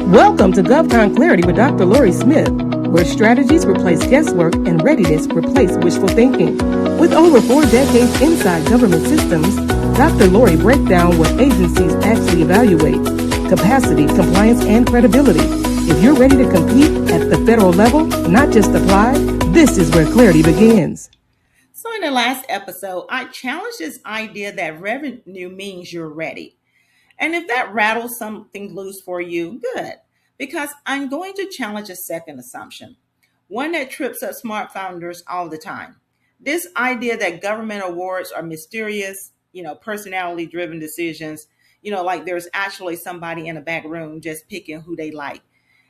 Welcome to GovCon Clarity with Dr. Lori Smith, where strategies replace guesswork and readiness replace wishful thinking. With over 4 decades inside government systems, Dr. Lori breaks down what agencies actually evaluate: capacity, compliance, and credibility. If you're ready to compete at the federal level, not just apply, this is where clarity begins. So in the last episode, I challenged this idea that revenue means you're ready. And if that rattles something loose for you, good, because I'm going to challenge a second assumption, one that trips up smart founders all the time. This idea that government awards are mysterious, personality-driven decisions, like there's actually somebody in a back room just picking who they like.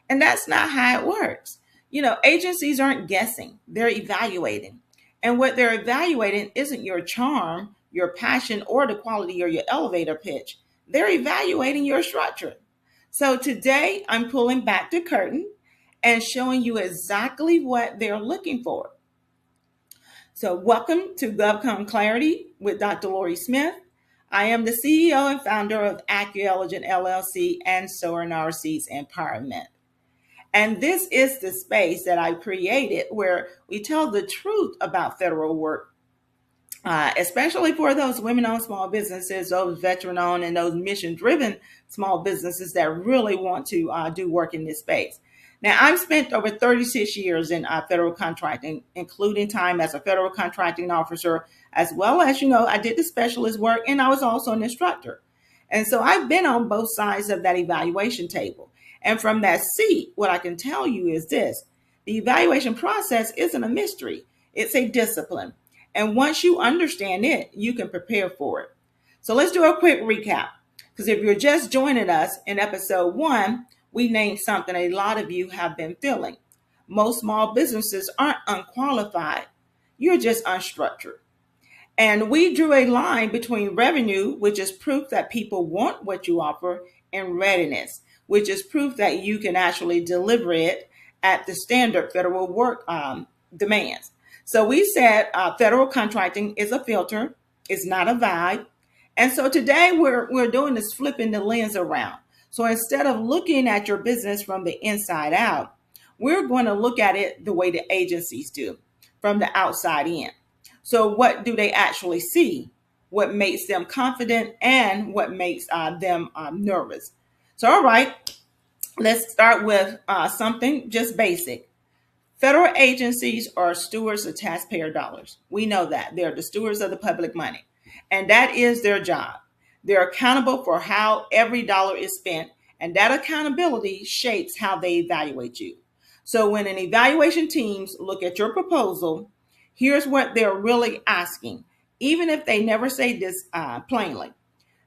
And that's not how it works. Agencies aren't guessing, they're evaluating. And what they're evaluating isn't your charm, your passion, or the quality of your elevator pitch. They're evaluating your structure. So today I'm pulling back the curtain and showing you exactly what they're looking for. So welcome to GovCon Clarity with Dr. Lori Smith. I am the CEO and founder of Acu-Elligent LLC and Soaring Our Seeds Empowerment. And this is the space that I created where we tell the truth about federal work, especially for those women-owned small businesses, those veteran-owned, and those mission-driven small businesses that really want to do work in this space. Now, I've spent over 36 years in federal contracting, including time as a federal contracting officer, as well as, I did the specialist work, and I was also an instructor. And so I've been on both sides of that evaluation table. And from that seat, what I can tell you is this: the evaluation process isn't a mystery. It's a discipline. And once you understand it, you can prepare for it. So let's do a quick recap. Because if you're just joining us in episode 1, we named something a lot of you have been feeling. Most small businesses aren't unqualified. You're just unstructured. And we drew a line between revenue, which is proof that people want what you offer, and readiness, which is proof that you can actually deliver it at the standard federal work demands. So we said federal contracting is a filter. It's not a vibe. And so today we're doing is flipping the lens around. So instead of looking at your business from the inside out, we're going to look at it the way the agencies do, from the outside in. So what do they actually see? What makes them confident and what makes them nervous? So, all right, let's start with something just basic. Federal agencies are stewards of taxpayer dollars. We know that. They're the stewards of the public money, and that is their job. They're accountable for how every dollar is spent, and that accountability shapes how they evaluate you. So when an evaluation teams look at your proposal, here's what they're really asking, even if they never say this plainly.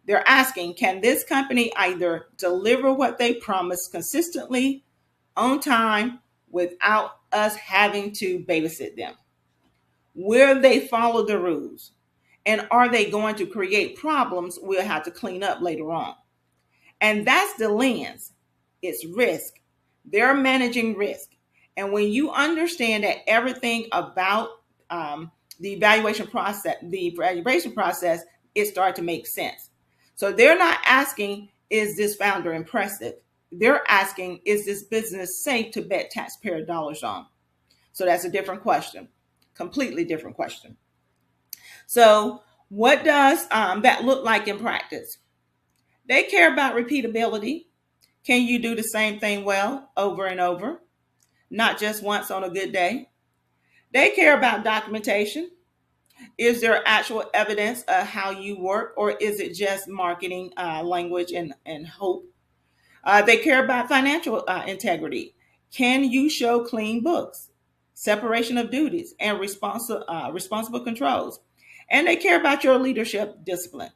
They're asking, can this company either deliver what they promise consistently, on time, without us having to babysit them? Will they follow the rules? And are they going to create problems we'll have to clean up later on? And that's the lens. It's risk. They're managing risk. And when you understand that everything about the evaluation process, it starts to make sense. So they're not asking, is this founder impressive? They're asking, is this business safe to bet taxpayer dollars on? So that's a different question, completely different question. So what does that look like in practice? They care about repeatability. Can you do the same thing well over and over, not just once on a good day? They care about documentation. Is there actual evidence of how you work, or is it just marketing language and hope? They care about financial integrity. Can you show clean books, separation of duties, and responsible controls? And they care about your leadership discipline.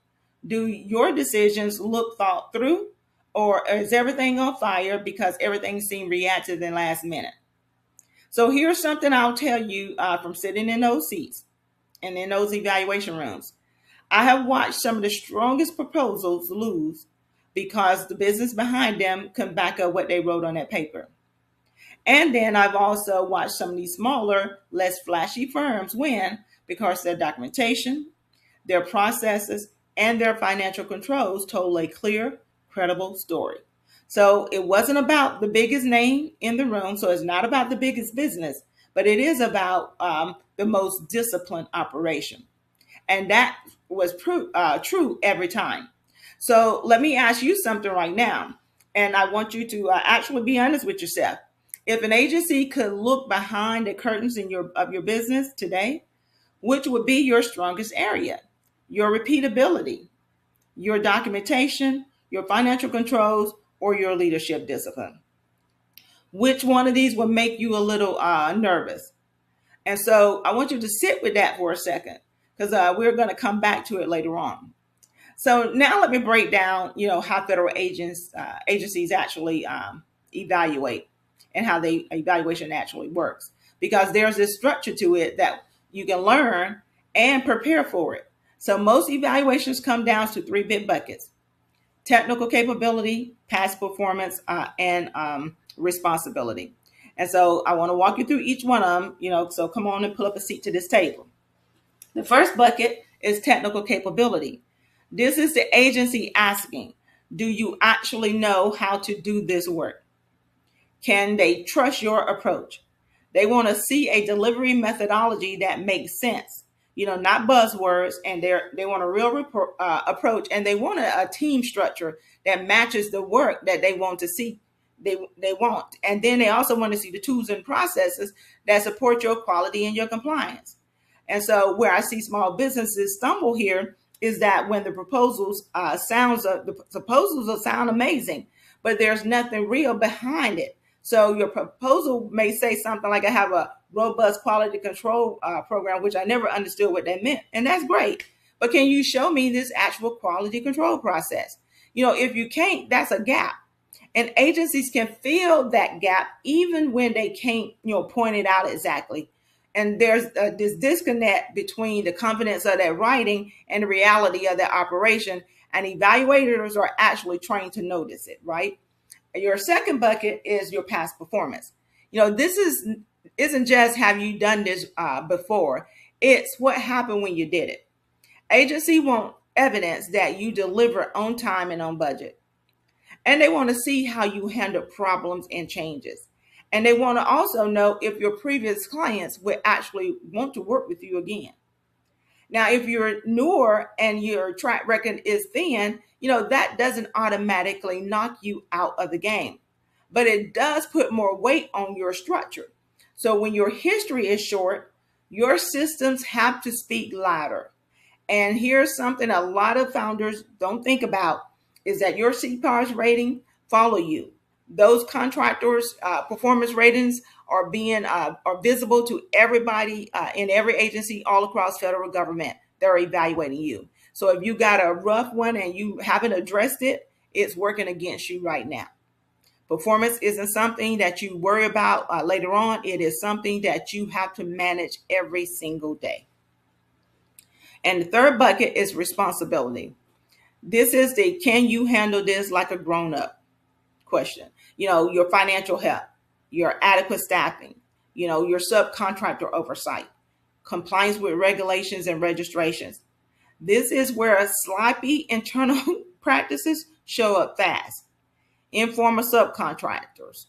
Do your decisions look thought through, or is everything on fire because everything seemed reactive in last minute? So here's something I'll tell you from sitting in those seats and in those evaluation rooms. I have watched some of the strongest proposals lose because the business behind them can back up what they wrote on that paper. And then I've also watched some of these smaller, less flashy firms win because their documentation, their processes, and their financial controls told a clear, credible story. So it wasn't about the biggest name in the room. So it's not about the biggest business, but it is about the most disciplined operation. And that was true every time. So let me ask you something right now. And I want you to actually be honest with yourself. If an agency could look behind the curtains of your business today, which would be your strongest area? Your repeatability, your documentation, your financial controls, or your leadership discipline? Which one of these would make you a little nervous? And so I want you to sit with that for a second, because we're going to come back to it later on. So now let me break down, how federal agencies actually evaluate, and how the evaluation actually works. Because there's this structure to it that you can learn and prepare for it. So most evaluations come down to three big buckets: technical capability, past performance, and responsibility. And so I want to walk you through each one of them, so come on and pull up a seat to this table. The first bucket is technical capability. This is the agency asking, do you actually know how to do this work? Can they trust your approach? They want to see a delivery methodology that makes sense, not buzzwords, and they want a real approach, and they want a team structure that matches the work that they want to see. They want, and then they also want to see the tools and processes that support your quality and your compliance. And so where I see small businesses stumble here is that when the proposals will sound amazing, but there's nothing real behind it. So your proposal may say something like, I have a robust quality control program, which I never understood what that meant. And that's great. But can you show me this actual quality control process? If you can't, that's a gap. And agencies can fill that gap even when they can't, point it out exactly. And there's this disconnect between the confidence of that writing and the reality of that operation. And evaluators are actually trained to notice it, right? Your second bucket is your past performance. This isn't just have you done this before. It's what happened when you did it. Agency want evidence that you deliver on time and on budget. And they want to see how you handle problems and changes. And they want to also know if your previous clients would actually want to work with you again. Now, if you're newer and your track record is thin, that doesn't automatically knock you out of the game, but it does put more weight on your structure. So when your history is short, your systems have to speak louder. And here's something a lot of founders don't think about, is that your CPAR's rating follow you. Those contractors' performance ratings are visible to everybody in every agency all across federal government. They're evaluating you. So if you got a rough one and you haven't addressed it, it's working against you right now. Performance isn't something that you worry about later on. It is something that you have to manage every single day. And the third bucket is responsibility. This is the can you handle this like a grown-up question. Your financial health, your adequate staffing, your subcontractor oversight, compliance with regulations and registrations. This is where sloppy internal practices show up fast. Informal subcontractors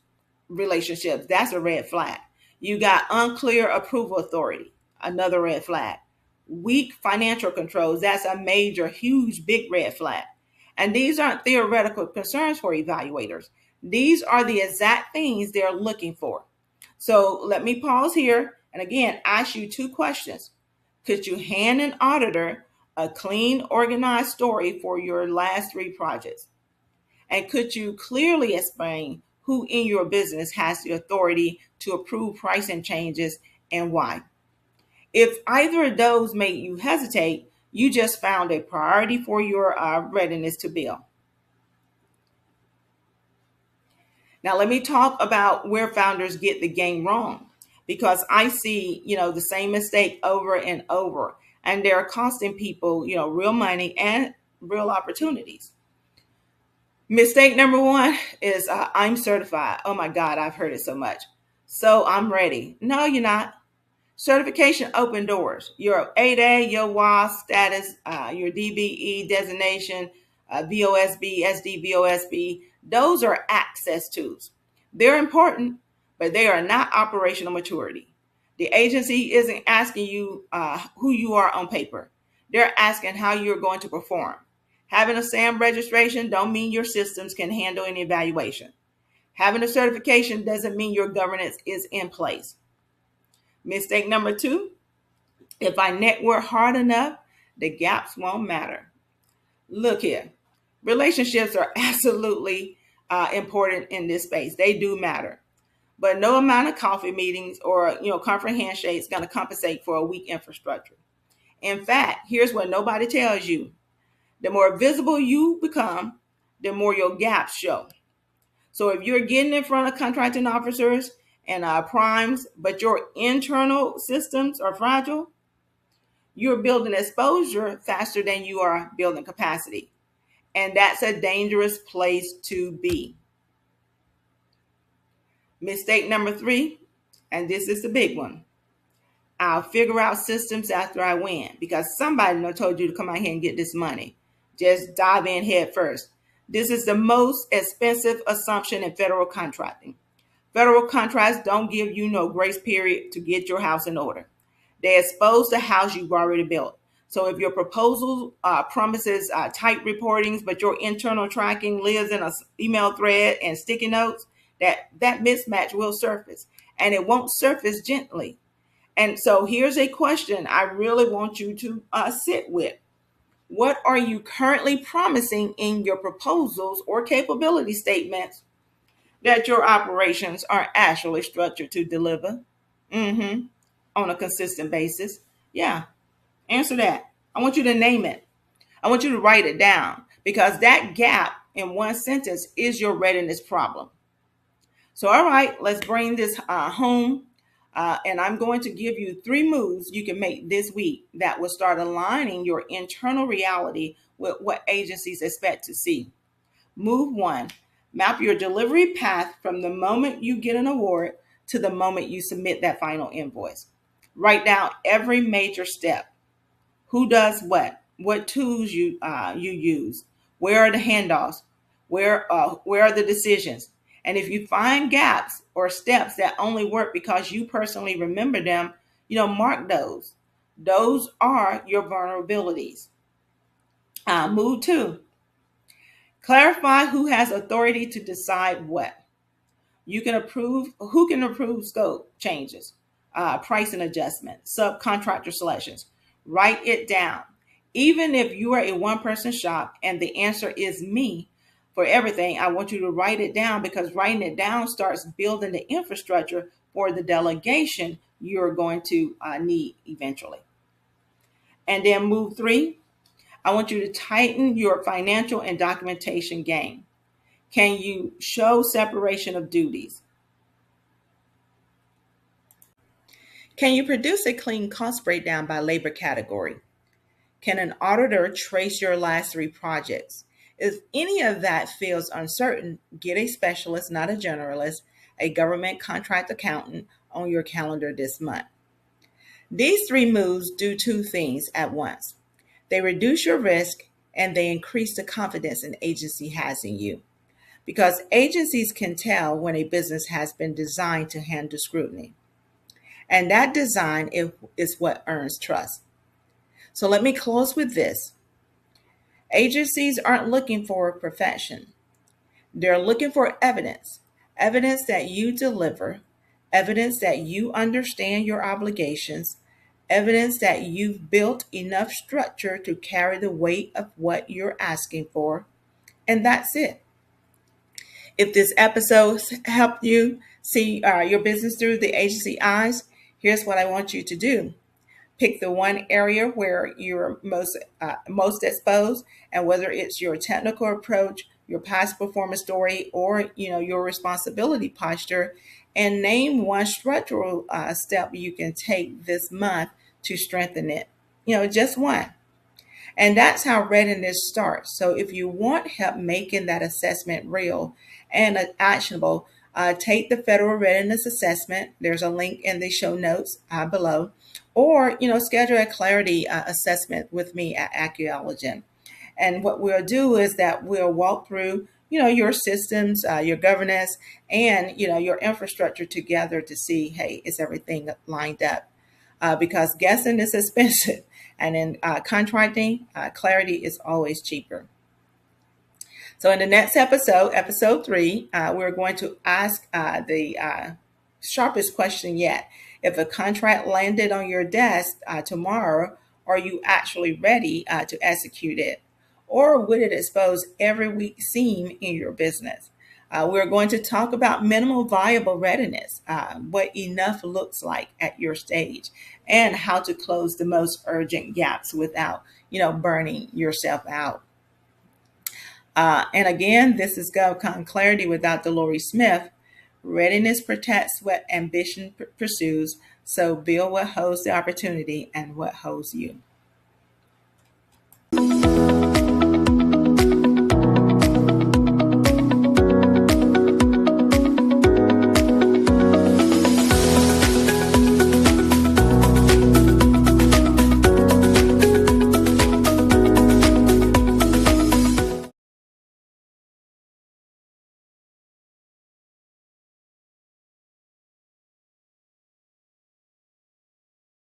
relationships, that's a red flag. You got unclear approval authority, another red flag. Weak financial controls, that's a major, huge, big red flag. And these aren't theoretical concerns for evaluators. These are the exact things they're looking for. So let me pause here and again ask you two questions. Could you hand an auditor a clean, organized story for your last three projects? And could you clearly explain who in your business has the authority to approve pricing changes and why? If either of those make you hesitate, you just found a priority for your readiness to bill. Now, let me talk about where founders get the game wrong, because I see, the same mistake over and over, and they're costing people, real money and real opportunities. Mistake number one is I'm certified. Oh my God, I've heard it so much. So I'm ready. No, you're not. Certification open doors. Your 8A, your WAS status, your DBE designation, VOSB, SD, VOSB. Those are access tools. They're important, but they are not operational maturity. The agency isn't asking you who you are on paper. They're asking how you're going to perform. Having a SAM registration don't mean your systems can handle an evaluation. Having a certification doesn't mean your governance is in place. Mistake number 2, if I network hard enough, the gaps won't matter. Look here, relationships are absolutely important in this space. They do matter. But no amount of coffee meetings or conference handshakes is going to compensate for a weak infrastructure. In fact, here's what nobody tells you. The more visible you become, the more your gaps show. So if you're getting in front of contracting officers and primes, but your internal systems are fragile, you're building exposure faster than you are building capacity. And that's a dangerous place to be. Mistake number 3, and this is the big one. I'll figure out systems after I win because somebody told you to come out here and get this money. Just dive in head first. This is the most expensive assumption in federal contracting. Federal contracts don't give you no grace period to get your house in order. They expose the house you've already built. So if your proposal promises tight reportings, but your internal tracking lives in an email thread and sticky notes, that mismatch will surface, and it won't surface gently. And so here's a question I really want you to sit with. What are you currently promising in your proposals or capability statements that your operations are actually structured to deliver on a consistent basis? Yeah, answer that. I want you to name it. I want you to write it down because that gap in one sentence is your readiness problem. So, all right, let's bring this home. And I'm going to give you 3 moves you can make this week that will start aligning your internal reality with what agencies expect to see. Move 1, map your delivery path from the moment you get an award to the moment you submit that final invoice. Write down every major step. Who does what tools you use, where are the handoffs, where are the decisions. And if you find gaps or steps that only work because you personally remember them, mark those. Those are your vulnerabilities. Move 2, clarify who has authority to decide what. Who can approve scope changes, pricing adjustments, subcontractor selections. Write it down. Even if you are a one-person shop and the answer is me for everything, I want you to write it down because writing it down starts building the infrastructure for the delegation you're going to need eventually. And then move 3, I want you to tighten your financial and documentation game. Can you show separation of duties? Can you produce a clean cost breakdown by labor category? Can an auditor trace your last 3 projects? If any of that feels uncertain, get a specialist, not a generalist, a government contract accountant on your calendar this month. These 3 moves do 2 things at once. They reduce your risk and they increase the confidence an agency has in you. Because agencies can tell when a business has been designed to handle scrutiny. And that design is what earns trust. So let me close with this. Agencies aren't looking for perfection. They're looking for evidence that you deliver, evidence that you understand your obligations, evidence that you've built enough structure to carry the weight of what you're asking for, and that's it. If this episode helped you see your business through the agency eyes, here's what I want you to do. Pick the one area where you're most exposed, and whether it's your technical approach, your past performance story, or your responsibility posture, and name one structural step you can take this month to strengthen it. Just one. And that's how readiness starts. So if you want help making that assessment real and actionable, take the federal readiness assessment. There's a link in the show notes below. Or, schedule a clarity assessment with me at Acu-Elligent. And what we'll do is that we'll walk through, your systems, your governance, and, your infrastructure together to see, hey, is everything lined up? Because guessing is expensive. And in contracting, clarity is always cheaper. So in the next episode, episode 3, we're going to ask the sharpest question yet. If a contract landed on your desk tomorrow, are you actually ready to execute it? Or would it expose every weak seam in your business? We're going to talk about minimal viable readiness, what enough looks like at your stage, and how to close the most urgent gaps without, burning yourself out. And again, this is GovCon Clarity with Dr. Lori Smith. Readiness protects what ambition pursues. So build what holds the opportunity and what holds you.